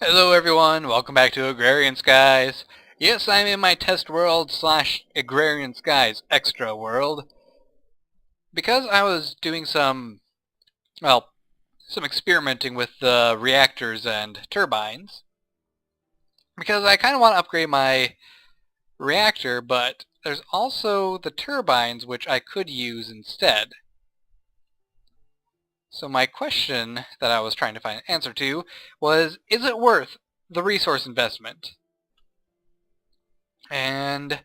Hello everyone, welcome back to Agrarian Skies. Yes, I'm in my test world / Agrarian Skies extra world. Because I was doing some experimenting with the reactors and turbines. Because I kind of want to upgrade my reactor, but there's also the turbines which I could use instead. So my question that I was trying to find an answer to was, is it worth the resource investment? And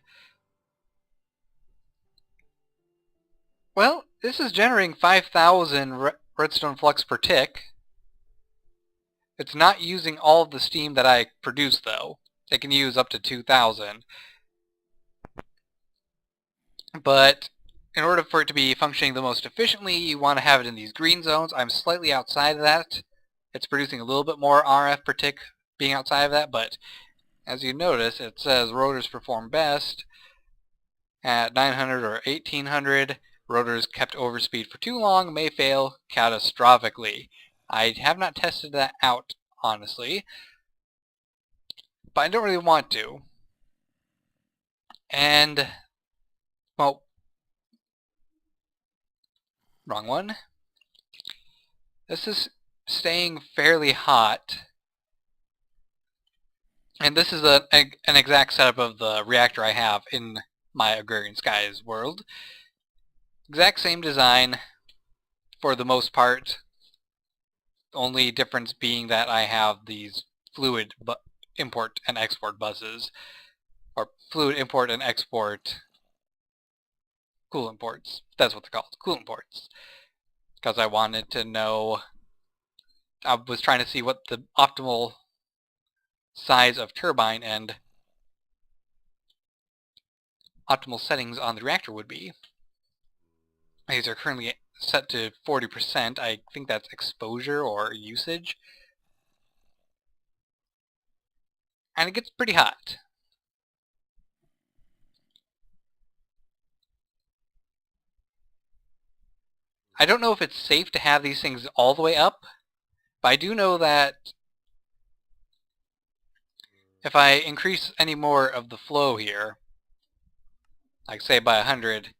well, this is generating 5,000 redstone flux per tick. It's not using all of the steam that I produce, though. It can use up to 2,000. But in order for it to be functioning the most efficiently, you want to have it in these green zones. I'm slightly outside of that. It's producing a little bit more RF per tick being outside of that, but as you notice, it says rotors perform best at 900 or 1800. Rotors kept overspeed for too long may fail catastrophically. I have not tested that out, honestly, but I don't really want to. And, well, wrong one. This is staying fairly hot. And this is an exact setup of the reactor I have in my Agrarian Skies world. Exact same design for the most part. Only difference being that I have these fluid import and export buses, or fluid import and export coolant ports. That's what they're called, coolant ports. Because I wanted to know, I was trying to see what the optimal size of turbine and optimal settings on the reactor would be. These are currently set to 40%. I think that's exposure or usage. And it gets pretty hot. I don't know if it's safe to have these things all the way up, but I do know that if I increase any more of the flow here, like say by 100,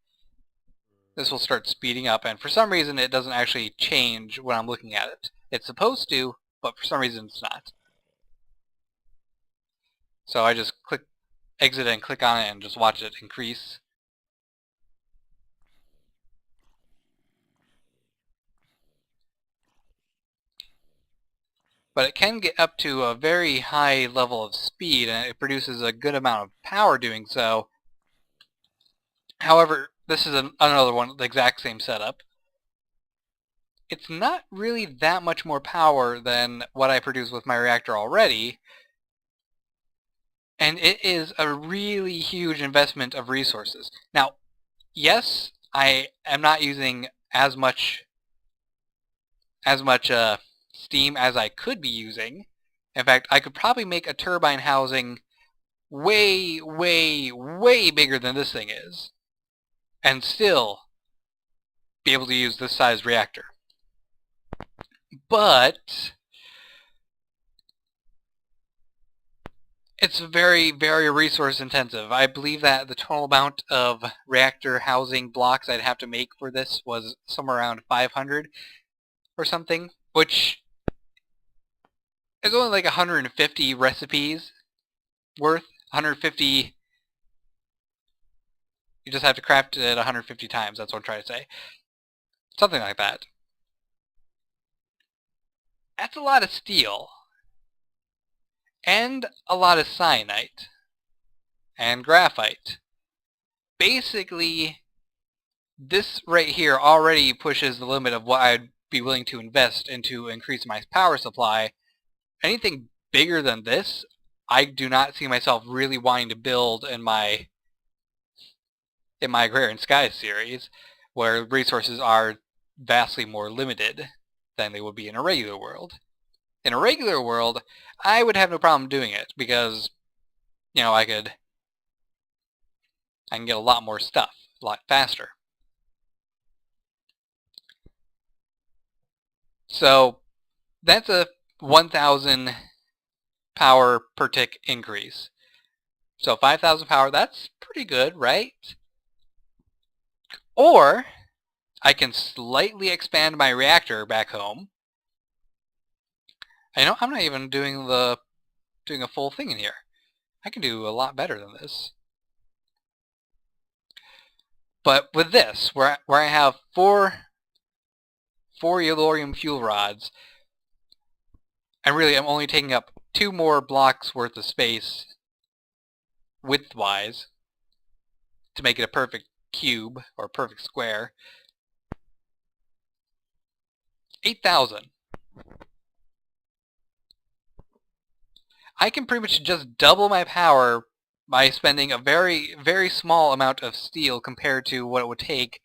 this will start speeding up, and for some reason it doesn't actually change when I'm looking at it. It's supposed to, but for some reason it's not. So I just click exit and click on it and just watch it increase. But it can get up to a very high level of speed, and it produces a good amount of power doing so. However, this is another one, the exact same setup. It's not really that much more power than what I produce with my reactor already, and it is a really huge investment of resources. Now, yes, I am not using as much steam as I could be using. In fact, I could probably make a turbine housing way, way, way bigger than this thing is, and still be able to use this size reactor. But it's very, very resource intensive. I believe that the total amount of reactor housing blocks I'd have to make for this was somewhere around 500 or something, which is only like 150 recipes worth. 150, you just have to craft it 150 times, that's what I'm trying to say. Something like that. That's a lot of steel. And a lot of cyanite. And graphite. Basically, this right here already pushes the limit of what I'd be willing to invest into increase my power supply. Anything bigger than this, I do not see myself really wanting to build in my Agrarian Skies series, where resources are vastly more limited than they would be in a regular world. In a regular world, I would have no problem doing it, because, you know, I can get a lot more stuff, a lot faster. So, that's a 1,000 power per tick increase. So 5,000 power, that's pretty good, right? Or I can slightly expand my reactor back home. I know I'm not even doing a full thing in here. I can do a lot better than this. But with this, where I have four Yellorium fuel rods, and really I'm only taking up 2 more blocks worth of space width-wise to make it a perfect cube or perfect square. 8,000. I can pretty much just double my power by spending a very, very small amount of steel compared to what it would take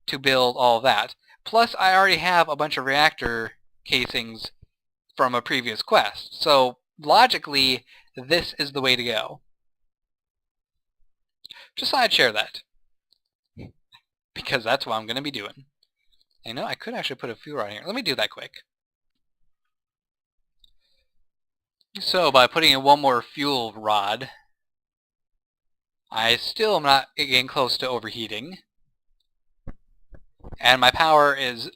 to build all of that. Plus, I already have a bunch of reactor casings from a previous quest, so logically, this is the way to go. Just thought I'd share that, because that's what I'm going to be doing. I know I could actually put a fuel rod here. Let me do that quick. So by putting in 1 more fuel rod, I still am not getting close to overheating. And my power is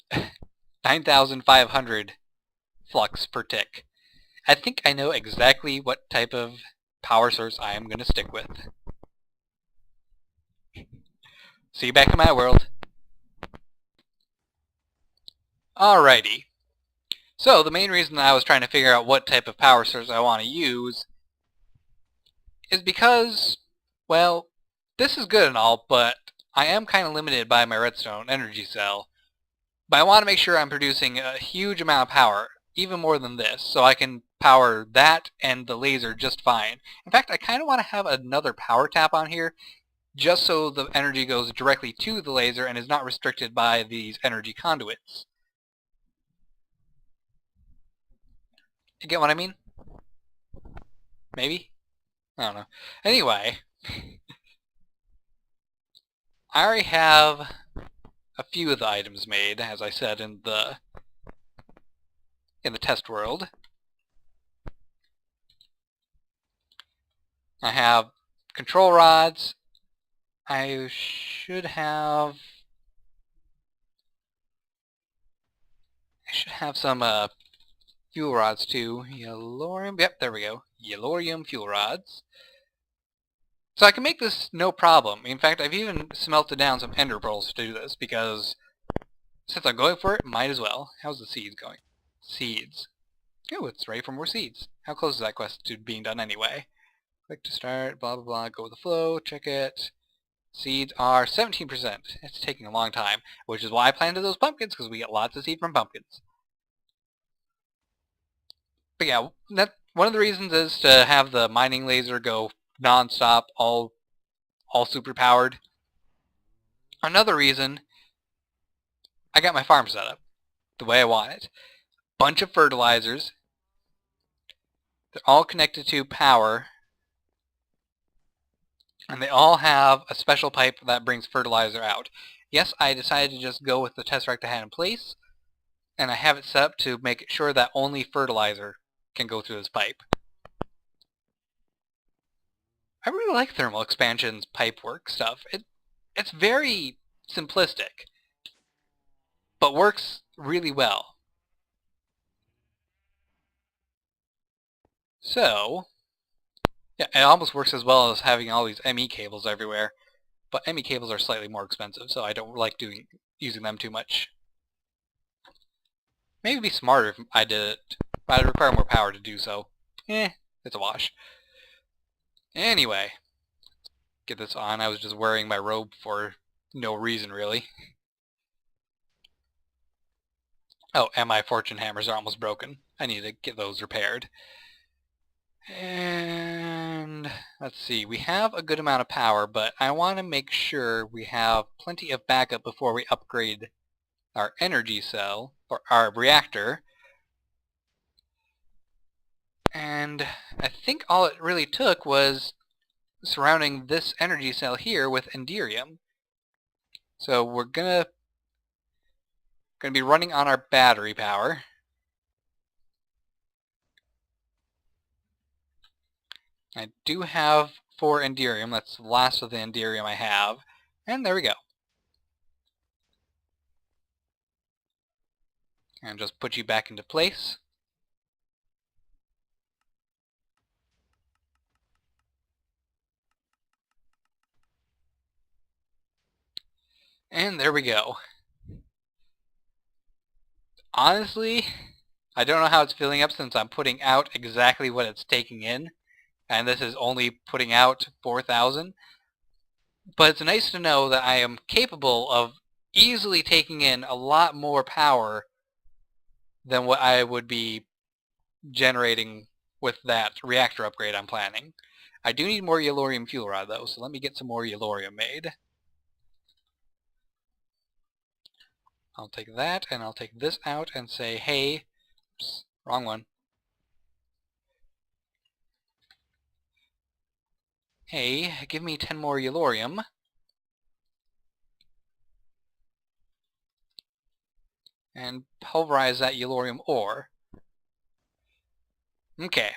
9,500 flux per tick. I think I know exactly what type of power source I am going to stick with. See you back in my world. Alrighty. So the main reason I was trying to figure out what type of power source I want to use is because, well, this is good and all, but I am kind of limited by my redstone energy cell. But I want to make sure I'm producing a huge amount of power, even more than this, so I can power that and the laser just fine. In fact, I kind of want to have another power tap on here, just so the energy goes directly to the laser and is not restricted by these energy conduits. You get what I mean? Maybe? I don't know. Anyway, I already have a few of the items made, as I said in the test world. I have control rods. I should have some fuel rods too. Yellorium. Yep, there we go. Yellorium fuel rods. So I can make this no problem. In fact, I've even smelted down some ender pearls to do this, because since I'm going for it, might as well. How's the seeds going? Seeds. Oh, it's ready for more seeds. How close is that quest to being done anyway? Click to start, blah blah blah, go with the flow, check it. Seeds are 17%. It's taking a long time, which is why I planted those pumpkins, because we get lots of seed from pumpkins. But yeah, one of the reasons is to have the mining laser go non-stop, all super powered. Another reason, I got my farm set up the way I want it. Bunch of fertilizers. They're all connected to power, and they all have a special pipe that brings fertilizer out. Yes, I decided to just go with the tesseract I had in place, and I have it set up to make sure that only fertilizer can go through this pipe. I really like thermal expansion's pipe work stuff. It's very simplistic, but works really well. So, yeah, it almost works as well as having all these ME cables everywhere, but ME cables are slightly more expensive, so I don't like using them too much. Maybe it'd be smarter if I did it, but I'd require more power to do so. It's a wash. Anyway, get this on. I was just wearing my robe for no reason, really. Oh, and my fortune hammers are almost broken. I need to get those repaired. And let's see, we have a good amount of power, but I want to make sure we have plenty of backup before we upgrade our energy cell, or our reactor. And I think all it really took was surrounding this energy cell here with Enderium. So we're gonna be running on our battery power. I do have 4 Enderium. That's the last of the Enderium I have. And there we go. And just put you back into place. And there we go. Honestly, I don't know how it's filling up since I'm putting out exactly what it's taking in. And this is only putting out 4,000. But it's nice to know that I am capable of easily taking in a lot more power than what I would be generating with that reactor upgrade I'm planning. I do need more Yellorium fuel rod though, so let me get some more Yellorium made. I'll take that, and I'll take this out and say, hey, oops, wrong one. Hey, give me 10 more Yellorium. And pulverize that Yellorium ore. Okay.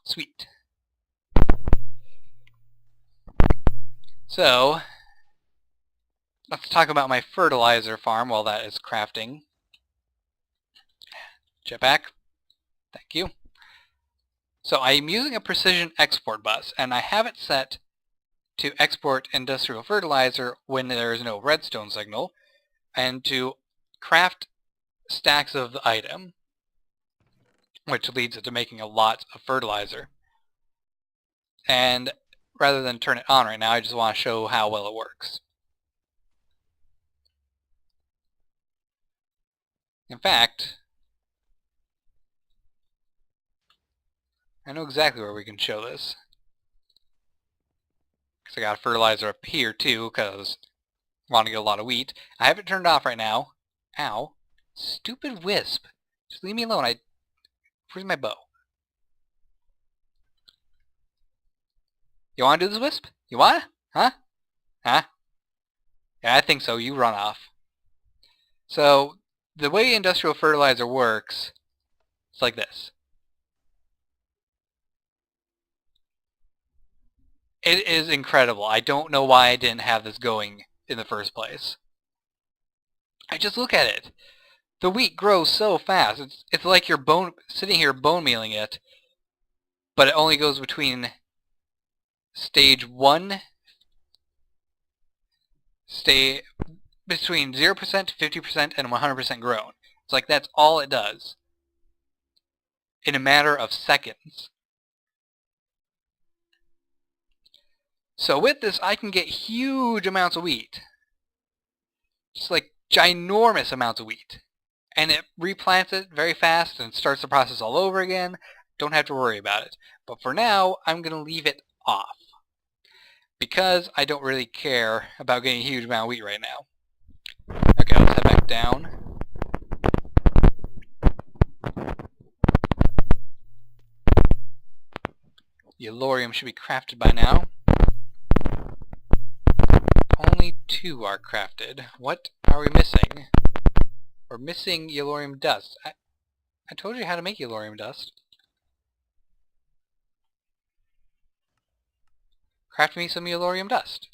Sweet. So, let's talk about my fertilizer farm while that is crafting. Jetpack. Thank you. So I'm using a precision export bus, and I have it set to export industrial fertilizer when there is no redstone signal, and to craft stacks of the item, which leads it to making a lot of fertilizer. And rather than turn it on right now, I just want to show how well it works. In fact, I know exactly where we can show this. Because I got a fertilizer up here too, because I want to get a lot of wheat. I have it turned off right now. Ow. Stupid wisp. Just leave me alone. Where's my bow? You want to do this, wisp? You want? Huh? Huh? Yeah, I think so. You run off. So, the way industrial fertilizer works, it's like this. It is incredible. I don't know why I didn't have this going in the first place. I just look at it. The wheat grows so fast. It's like you're sitting here bone mealing it, but it only goes between stage 1, between 0% to 50% and 100% grown. It's like that's all it does in a matter of seconds. So with this, I can get huge amounts of wheat. Just like ginormous amounts of wheat. And it replants it very fast and starts the process all over again. Don't have to worry about it. But for now, I'm going to leave it off. Because I don't really care about getting a huge amount of wheat right now. Okay, let's head back down. Yellorium should be crafted by now. Only 2 are crafted. What are we missing? We're missing Yellorium dust. I told you how to make Yellorium dust. Craft me some Yellorium dust.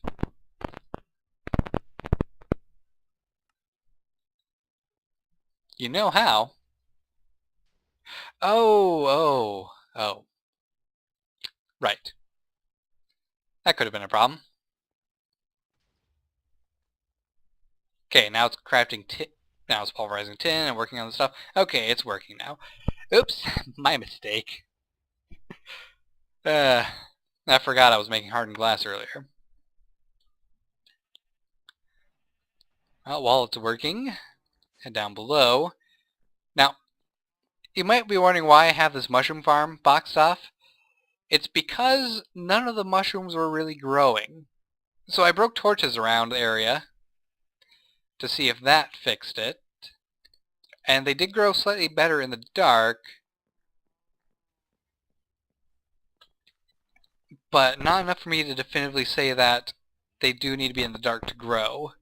You know how. Oh. Right. That could have been a problem. Okay, now it's crafting tin. Now it's pulverizing tin and working on the stuff. Okay, it's working now. Oops, my mistake. I forgot I was making hardened glass earlier. Well, while it's working, head down below. Now, you might be wondering why I have this mushroom farm boxed off. It's because none of the mushrooms were really growing. So I broke torches around the area to see if that fixed it. And they did grow slightly better in the dark, but not enough for me to definitively say that they do need to be in the dark to grow.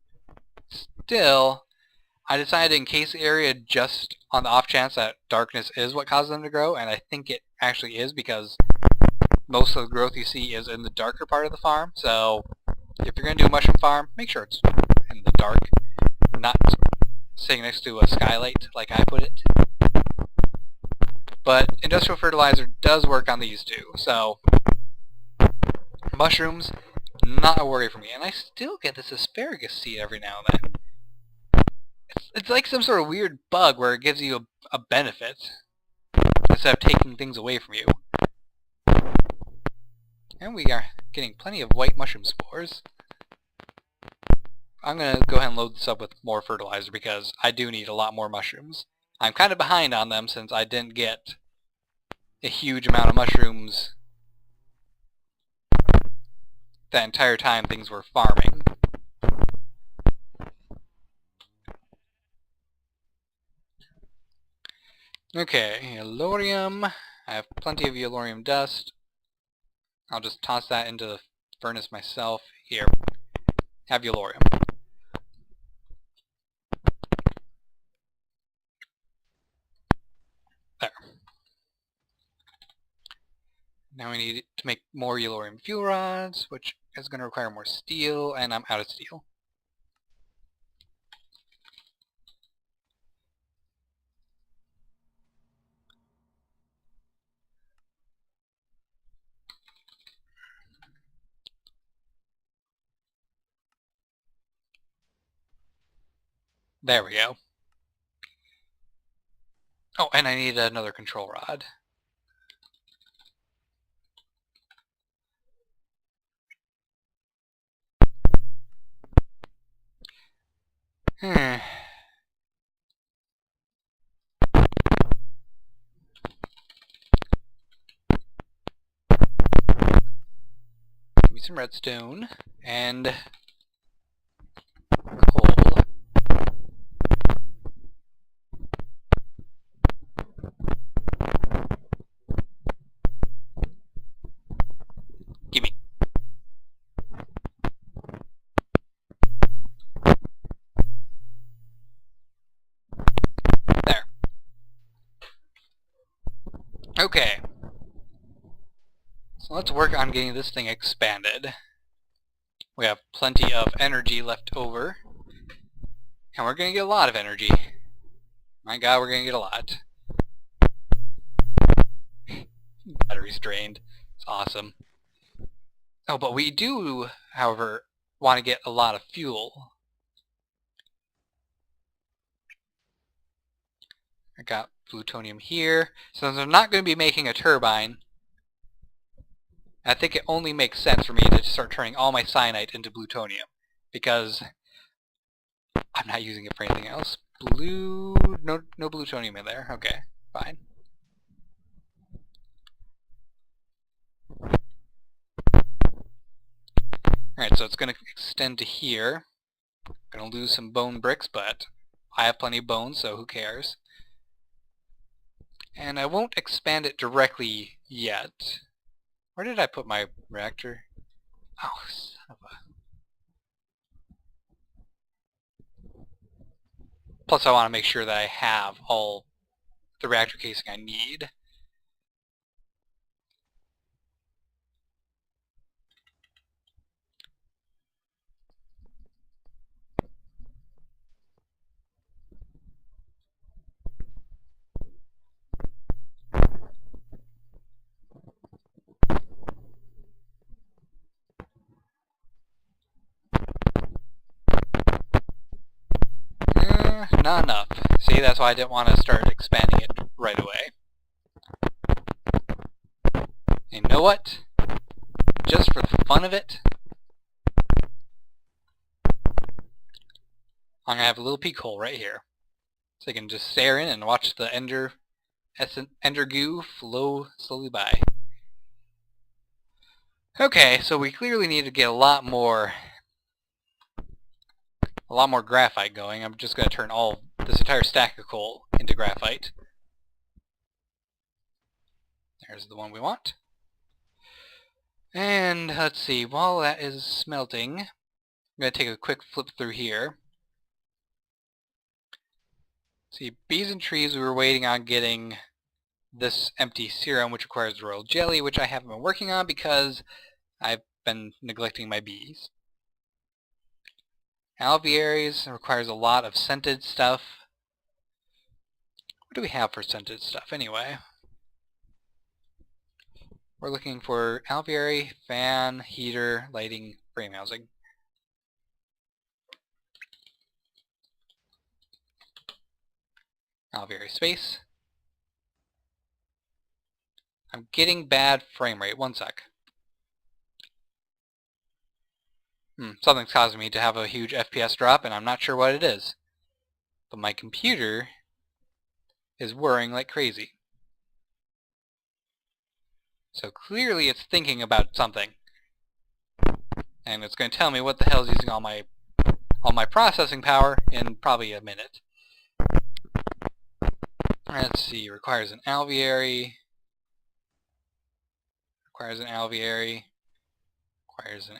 Still, I decided to encase the area just on the off chance that darkness is what causes them to grow, and I think it actually is because most of the growth you see is in the darker part of the farm, so if you're going to do a mushroom farm, make sure it's in the dark, not sitting next to a skylight like I put it. But industrial fertilizer does work on these too, so mushrooms, not a worry for me. And I still get this asparagus seed every now and then. It's like some sort of weird bug where it gives you a benefit instead of taking things away from you. And we are getting plenty of white mushroom spores. I'm going to go ahead and load this up with more fertilizer because I do need a lot more mushrooms. I'm kind of behind on them since I didn't get a huge amount of mushrooms that entire time things were farming. Okay, yellorium. I have plenty of yellorium dust. I'll just toss that into the furnace myself. Here, have yellorium. There. Now we need to make more yellorium fuel rods, which is going to require more steel, and I'm out of steel. There we go. Oh, and I need another control rod. Give me some redstone and coal. Gimme. There. Okay. So let's work on getting this thing expanded. We have plenty of energy left over. And we're going to get a lot of energy. My god, we're going to get a lot. Battery's drained. It's awesome. Oh, but we do, however, want to get a lot of fuel. I got plutonium here. Since I'm not going to be making a turbine, I think it only makes sense for me to start turning all my cyanite into plutonium, because I'm not using it for anything else. No plutonium in there. Okay, fine. Alright, so it's going to extend to here. I'm going to lose some bone bricks, but I have plenty of bones, so who cares? And I won't expand it directly yet. Where did I put my reactor? Oh, son of a... Plus I want to make sure that I have all the reactor casing I need. Not enough. See, that's why I didn't want to start expanding it right away. And you know what? Just for the fun of it, I'm going to have a little peek hole right here. So you can just stare in and watch the ender goo flow slowly by. Okay, so we clearly need to get a lot more graphite going. I'm just going to turn this entire stack of coal into graphite. There's the one we want. And let's see, while that is smelting, I'm going to take a quick flip through here. See, bees and trees we were waiting on getting this empty serum, which requires royal jelly, which I haven't been working on because I've been neglecting my bees. Alvearies requires a lot of scented stuff. What do we have for scented stuff anyway? We're looking for alveary, fan, heater, lighting, frame housing. Alveary space. I'm getting bad frame rate. One sec. Something's causing me to have a huge FPS drop, and I'm not sure what it is. But my computer is whirring like crazy. So clearly it's thinking about something. And it's going to tell me what the hell is using all my processing power in probably a minute. Let's see, requires an alveary. Requires an alveary. Requires an...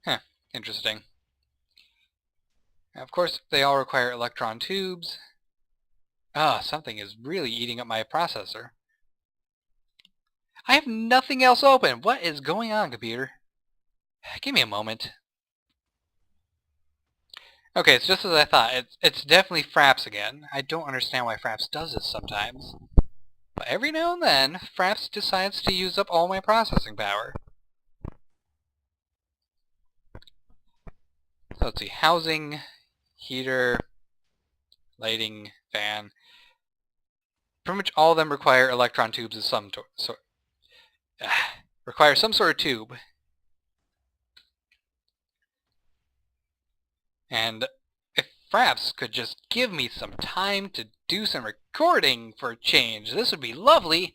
Huh, interesting. Now, of course, they all require electron tubes. Something is really eating up my processor. I have nothing else open. What is going on, computer? Give me a moment. Okay, it's just as I thought. It's definitely Fraps again. I don't understand why Fraps does this sometimes. But every now and then, Fraps decides to use up all my processing power. So let's see, housing, heater, lighting, fan. Pretty much all of them require electron tubes of some sort. Require some sort of tube. And if Fraps could just give me some time to do some recording for a change, this would be lovely.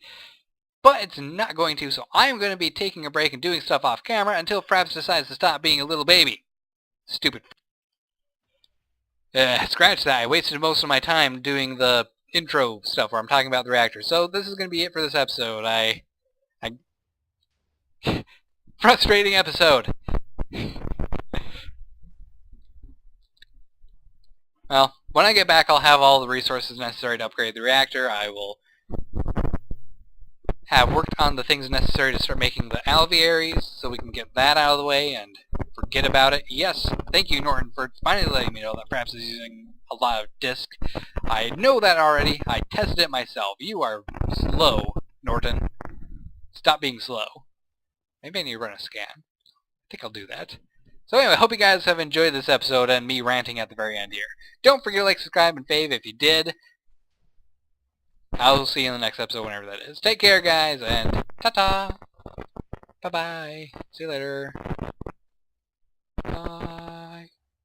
But it's not going to, so I'm going to be taking a break and doing stuff off camera until Fraps decides to stop being a little baby. Stupid. Scratch that. I wasted most of my time doing the intro stuff where I'm talking about the reactor. So this is going to be it for this episode. Frustrating episode. Well, when I get back, I'll have all the resources necessary to upgrade the reactor. I will have worked on the things necessary to start making the alvearies, so we can get that out of the way and forget about it. Yes, thank you, Norton, for finally letting me know that Fraps is using a lot of disk. I know that already. I tested it myself. You are slow, Norton. Stop being slow. Maybe I need to run a scan. I think I'll do that. So anyway, I hope you guys have enjoyed this episode and me ranting at the very end here. Don't forget to like, subscribe, and fave if you did. I'll see you in the next episode, whenever that is. Take care, guys, and ta-ta! Bye-bye. See you later.